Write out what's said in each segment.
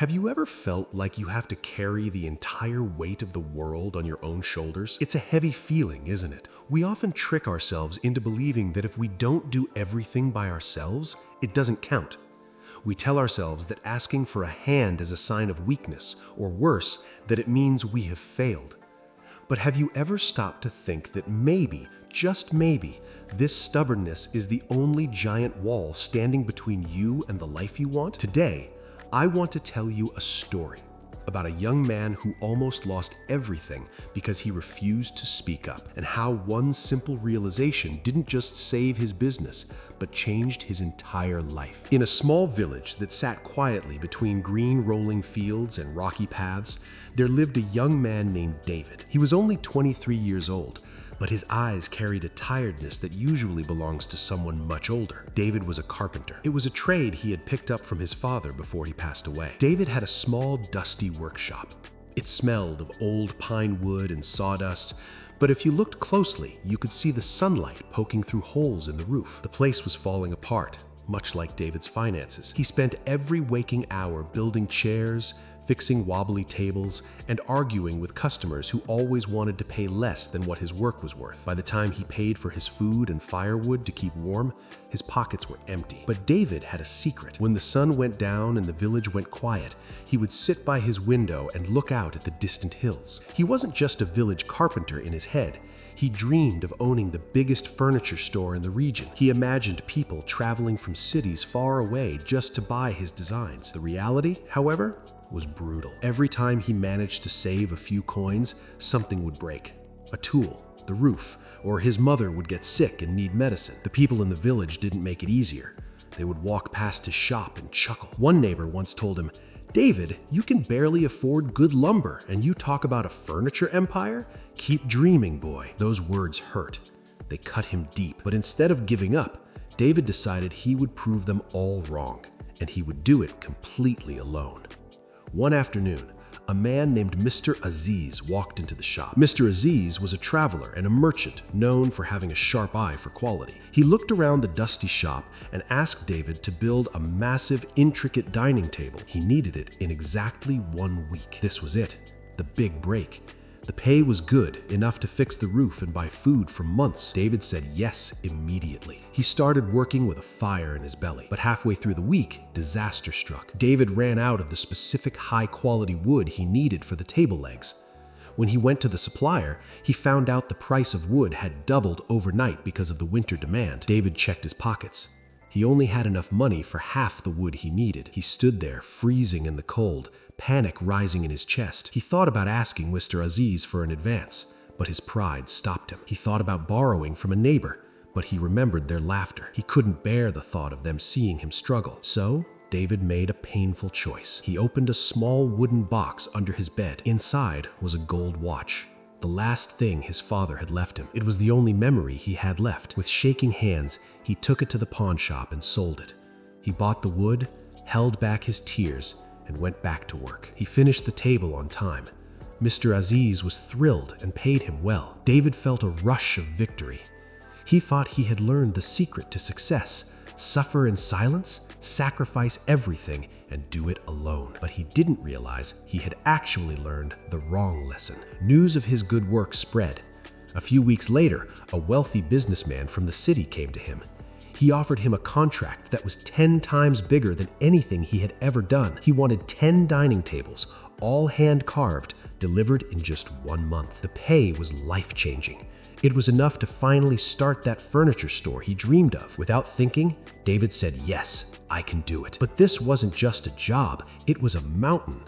Have you ever felt like you have to carry the entire weight of the world on your own shoulders? It's a heavy feeling, isn't it? We often trick ourselves into believing that if we don't do everything by ourselves, it doesn't count. We tell ourselves that asking for a hand is a sign of weakness, or worse, that it means we have failed. But have you ever stopped to think that maybe, just maybe, this stubbornness is the only giant wall standing between you and the life you want? Today, I want to tell you a story about a young man who almost lost everything because he refused to speak up, and how one simple realization didn't just save his business, but changed his entire life. In a small village that sat quietly between green rolling fields and rocky paths, there lived a young man named David. He was only 23 years old, but his eyes carried a tiredness that usually belongs to someone much older. David was a carpenter. It was a trade he had picked up from his father before he passed away. David had a small, dusty workshop. It smelled of old pine wood and sawdust, but if you looked closely, you could see the sunlight poking through holes in the roof. The place was falling apart, much like David's finances. He spent every waking hour building chairs, fixing wobbly tables, and arguing with customers who always wanted to pay less than what his work was worth. By the time he paid for his food and firewood to keep warm, his pockets were empty. But David had a secret. When the sun went down and the village went quiet, he would sit by his window and look out at the distant hills. He wasn't just a village carpenter in his head. He dreamed of owning the biggest furniture store in the region. He imagined people traveling from cities far away just to buy his designs. The reality, however, was brutal. Every time he managed to save a few coins, something would break. A tool, the roof, or his mother would get sick and need medicine. The people in the village didn't make it easier. They would walk past his shop and chuckle. One neighbor once told him, "David, you can barely afford good lumber, and you talk about a furniture empire? Keep dreaming, boy." Those words hurt. They cut him deep. But instead of giving up, David decided he would prove them all wrong, and he would do it completely alone. One afternoon, a man named Mr. Aziz walked into the shop. Mr. Aziz was a traveler and a merchant known for having a sharp eye for quality. He looked around the dusty shop and asked David to build a massive, intricate dining table. He needed it in exactly 1 week. This was it, the big break. The pay was good, enough to fix the roof and buy food for months. David said yes immediately. He started working with a fire in his belly. But halfway through the week, disaster struck. David ran out of the specific high-quality wood he needed for the table legs. When he went to the supplier, he found out the price of wood had doubled overnight because of the winter demand. David checked his pockets. He only had enough money for half the wood he needed. He stood there, freezing in the cold, panic rising in his chest. He thought about asking Mr. Aziz for an advance, but his pride stopped him. He thought about borrowing from a neighbor, but he remembered their laughter. He couldn't bear the thought of them seeing him struggle. So, David made a painful choice. He opened a small wooden box under his bed. Inside was a gold watch, the last thing his father had left him. It was the only memory he had left. With shaking hands, he took it to the pawn shop and sold it. He bought the wood, held back his tears, and went back to work. He finished the table on time. Mr. Aziz was thrilled and paid him well. David felt a rush of victory. He thought he had learned the secret to success: suffer in silence, sacrifice everything, and do it alone. But he didn't realize he had actually learned the wrong lesson. News of his good work spread. A few weeks later, a wealthy businessman from the city came to him. He offered him a contract that was 10 times bigger than anything he had ever done. He wanted 10 dining tables, all hand-carved, delivered in just 1 month. The pay was life-changing. It was enough to finally start that furniture store he dreamed of. Without thinking, David said, "Yes, I can do it." But this wasn't just a job, it was a mountain.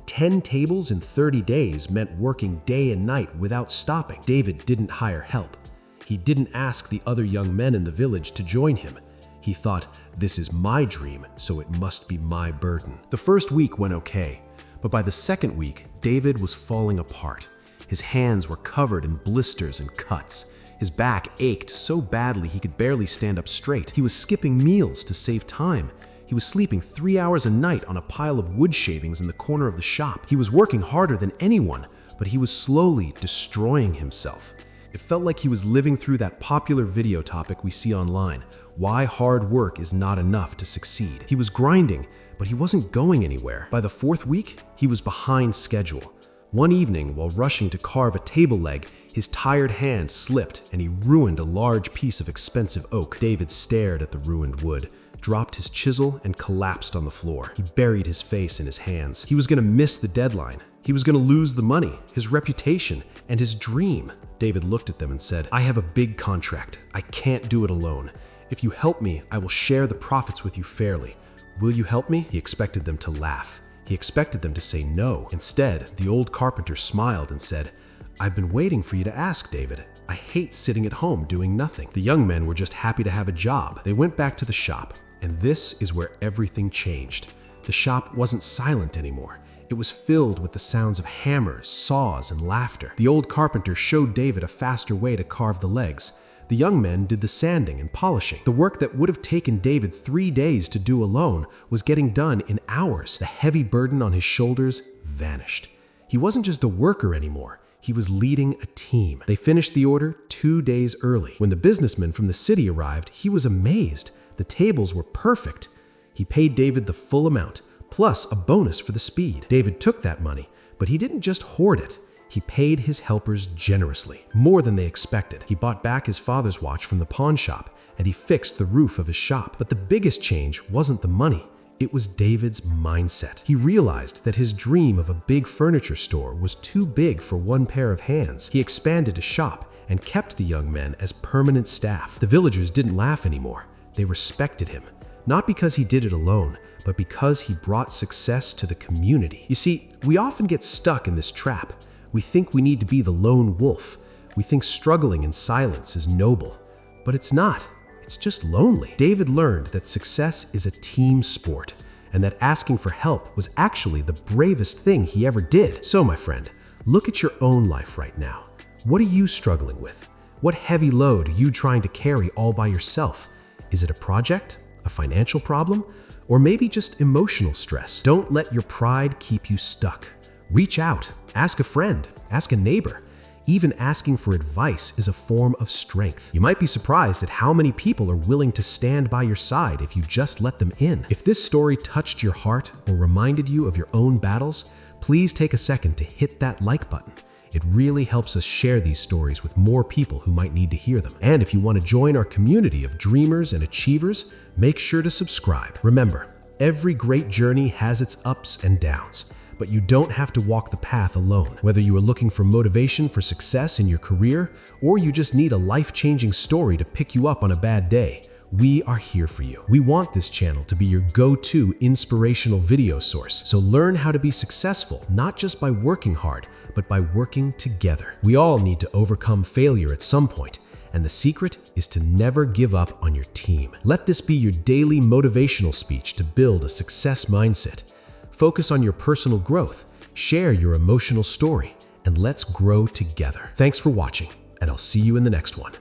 10 tables in 30 days meant working day and night without stopping. David didn't hire help. He didn't ask the other young men in the village to join him. He thought, "This is my dream, so it must be my burden." The first week went okay, but by the second week, David was falling apart. His hands were covered in blisters and cuts. His back ached so badly he could barely stand up straight. He was skipping meals to save time. He was sleeping 3 hours a night on a pile of wood shavings in the corner of the shop. He was working harder than anyone, but he was slowly destroying himself. It felt like he was living through that popular video topic we see online, why hard work is not enough to succeed. He was grinding, but he wasn't going anywhere. By the 4th week, he was behind schedule. One evening, while rushing to carve a table leg, his tired hand slipped and he ruined a large piece of expensive oak. David stared at the ruined wood, dropped his chisel, and collapsed on the floor. He buried his face in his hands. He was going to miss the deadline. He was going to lose the money, his reputation, and his dream. David looked at them and said, "I have a big contract. I can't do it alone. If you help me, I will share the profits with you fairly. Will you help me?" He expected them to laugh. He expected them to say no. Instead, the old carpenter smiled and said, "I've been waiting for you to ask, David. I hate sitting at home doing nothing." The young men were just happy to have a job. They went back to the shop, and this is where everything changed. The shop wasn't silent anymore. It was filled with the sounds of hammers, saws, and laughter. The old carpenter showed David a faster way to carve the legs. The young men did the sanding and polishing. The work that would have taken David 3 days to do alone was getting done in hours. The heavy burden on his shoulders vanished. He wasn't just a worker anymore. He was leading a team. They finished the order 2 days early. When the businessman from the city arrived, he was amazed. The tables were perfect. He paid David the full amount, plus a bonus for the speed. David took that money, but he didn't just hoard it. He paid his helpers generously, more than they expected. He bought back his father's watch from the pawn shop, and he fixed the roof of his shop. But the biggest change wasn't the money. It was David's mindset. He realized that his dream of a big furniture store was too big for one pair of hands. He expanded his shop and kept the young men as permanent staff. The villagers didn't laugh anymore. They respected him, not because he did it alone, but because he brought success to the community. You see, we often get stuck in this trap. We think we need to be the lone wolf. We think struggling in silence is noble, but it's not. It's just lonely. David learned that success is a team sport, and that asking for help was actually the bravest thing he ever did. So, my friend, look at your own life right now. What are you struggling with? What heavy load are you trying to carry all by yourself? Is it a project, a financial problem, or maybe just emotional stress? Don't let your pride keep you stuck. Reach out, ask a friend, ask a neighbor. Even asking for advice is a form of strength. You might be surprised at how many people are willing to stand by your side if you just let them in. If this story touched your heart or reminded you of your own battles, please take a second to hit that like button. It really helps us share these stories with more people who might need to hear them. And if you want to join our community of dreamers and achievers, make sure to subscribe. Remember, every great journey has its ups and downs, but you don't have to walk the path alone. Whether you are looking for motivation for success in your career, or you just need a life-changing story to pick you up on a bad day, we are here for you. We want this channel to be your go-to inspirational video source. So learn how to be successful, not just by working hard, but by working together. We all need to overcome failure at some point, and the secret is to never give up on your team. Let this be your daily motivational speech to build a success mindset. Focus on your personal growth, share your emotional story, and let's grow together. Thanks for watching, and I'll see you in the next one.